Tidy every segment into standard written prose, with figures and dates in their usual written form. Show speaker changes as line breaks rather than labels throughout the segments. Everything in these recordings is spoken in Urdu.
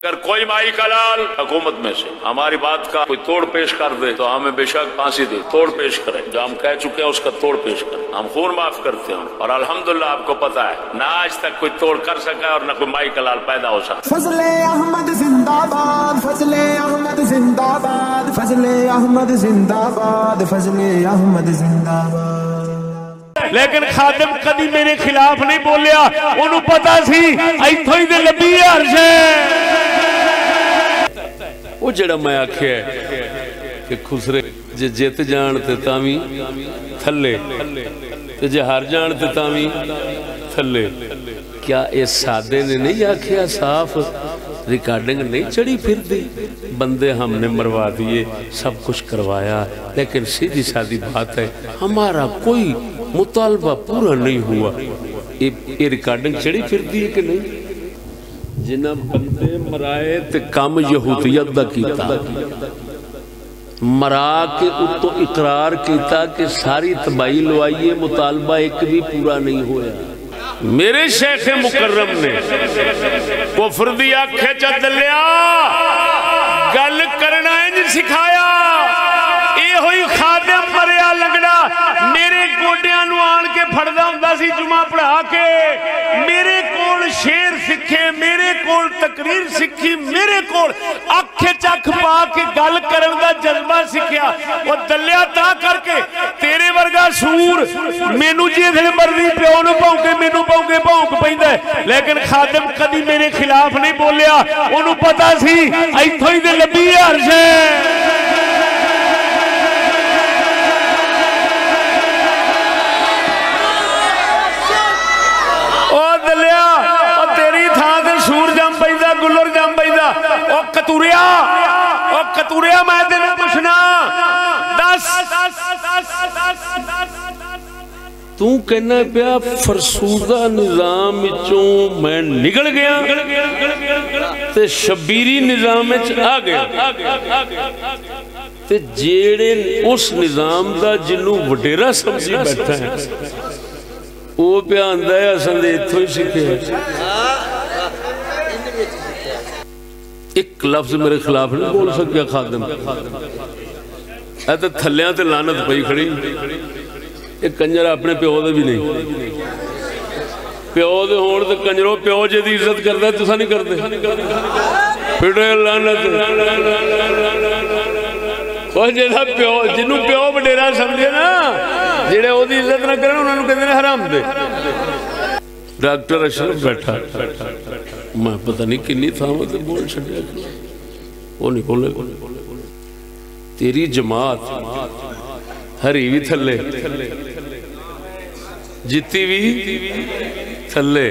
اگر کوئی مائی کا لال حکومت میں سے ہماری بات کا کوئی توڑ پیش کر دے تو ہمیں بے شک پھانسی دے، توڑ پیش کرے، جو ہم کہہ چکے ہیں اس کا توڑ پیش کرے، ہم خون معاف کرتے ہیں، اور الحمدللہ آپ کو پتا ہے نہ آج تک کوئی توڑ کر سکا اور نہ کوئی مائی کا لال پیدا ہو سکا۔
فضل احمد زندہ باد، فضل احمد زندہ باد، فضل احمد زندہ باد، فضل احمد زندہ باد۔
لیکن خادم کدی میرے خلاف نہیں بولیا، انہوں پتا سی ایتھوں ہی دے لبی عرش ہے۔ وہ جڑا میں آکھیا ہے کہ خسرے جے جیت جان تے تاویں تھلے تے جے ہار جان تے تاویں تھلے، کیا اس سادے نے نہیں آکھیا صاف ریکارڈنگ نہیں چڑھی پھر دی؟ بندے ہم نے مروا دیے، سب کچھ کروایا، لیکن سیدھی سادی بات ہے ہمارا کوئی مطالبہ پورا نہیں ہوا۔ یہ ریکارڈنگ چڑھی پھر دی ہے کہ نہیں؟ جنہ بندے مرائے تے کام یہودیت دا کیتا، مرا کے اتو اقرار کیتا کہ ساری تباہی لوائیے، مطالبہ ایک بھی پورا نہیں ہویا۔ میرے شیخ مکرم نے کفر دی آنکھیں چا دلیا گل کرنا انج سکھایا، اے ہوئی خادم مریا لگڑا میرے گوڑیاں نو آن کے پھڑدا ہوندا سی جمعہ پڑھا کے، میرے کول شعر سکھے، میرے کول تقریر سکھی، میرے کول اکھے چکھ پا کے گل کرن دا جذبہ سکھیا۔ وہ دلیا تا کر کے تیرے ورگا سور مینو جیسے مرضی پیو نو پونکے مینو پونکے پونک پیندا ہے، لیکن خادم کدی میرے خلاف نہیں بولیا، انہوں پتا سی ایتھوں ہی دے لبی عرش ہے۔ کتوریا میں دینا پوچھنا دس تو کہنا پیا فرسودہ نظام چوں میں نگل گیا تے شبیری نظام آ گیا، تے جیڑے اس نظام دا جنوں وڈیرا سمجھی بیٹھا ہے وہ پیا آندہ ہے اصل ایتھوں ہی سکھے ہے۔ ایک لفظ میرے خلاف نہیں بول سکیا خادم، ایتے تھلیاں تے لعنت پئی کھڑی، ایک کنجر اپنے پیو دے بھی نہیں، پیو دے ہون تے کنجروں پیو جے دی عزت کردا ہے تساں نہیں کردے، پھڑے لعنت وہ جیسا پیو جنوں پیو وڈیرا سمجھے نا، جڑے او دی عزت نہ کرن انہاں نوں کہندے نے حرام دے۔ ڈاکٹر اشرف بیٹھا، میں پتہ نہیں کنی تھا وہ تو بول چھڑیا، وہ نہیں بولے، تیری جماعت ہری بھی تھلے جتی بھی تھلے،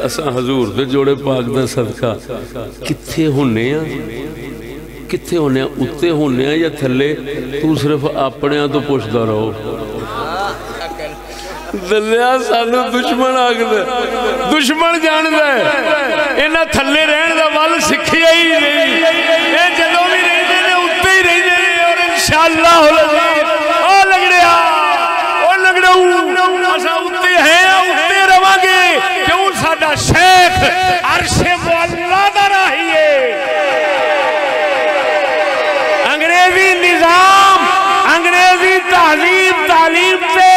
اساں حضور دے جوڑے پاک دا صدقہ کتھے ہونے ہیں، کتھے ہونے ہیں، اتے ہونے ہیں یا تھلے؟ تو صرف اپنے ہاں تو پوچھتا رہو۔ دلیا سانو دشمن آگ دے، دشمن جان دے، انہا تھلے رہن دا وال سکھیا ہی نہیں، اے جدو بھی رہی دے نے اتے ہی رہی دے، اور انشاءاللہ او لگڑیا اسا اتے ہیں اتے رواں گے، کیوں ساڈا شیخ عرش معلا دا راہی ہے۔ انگریزی نظام، انگریزی تہذیب تعلیم سے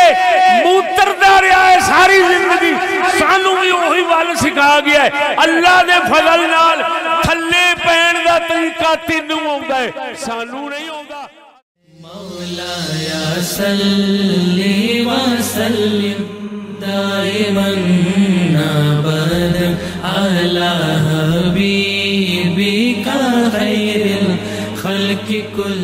موتردہ رہا ہے ساری زندگی، سانو بھی وہی وال سکھا گیا ہے۔ اللہ نے فضل نال تھلے پہن دا طریقہ تینوں ہوندا ہے، سانو نہیں ہوندا۔
مولا یا صلی وسلم دائما ابدا علی حبیبک خیر الخلق کل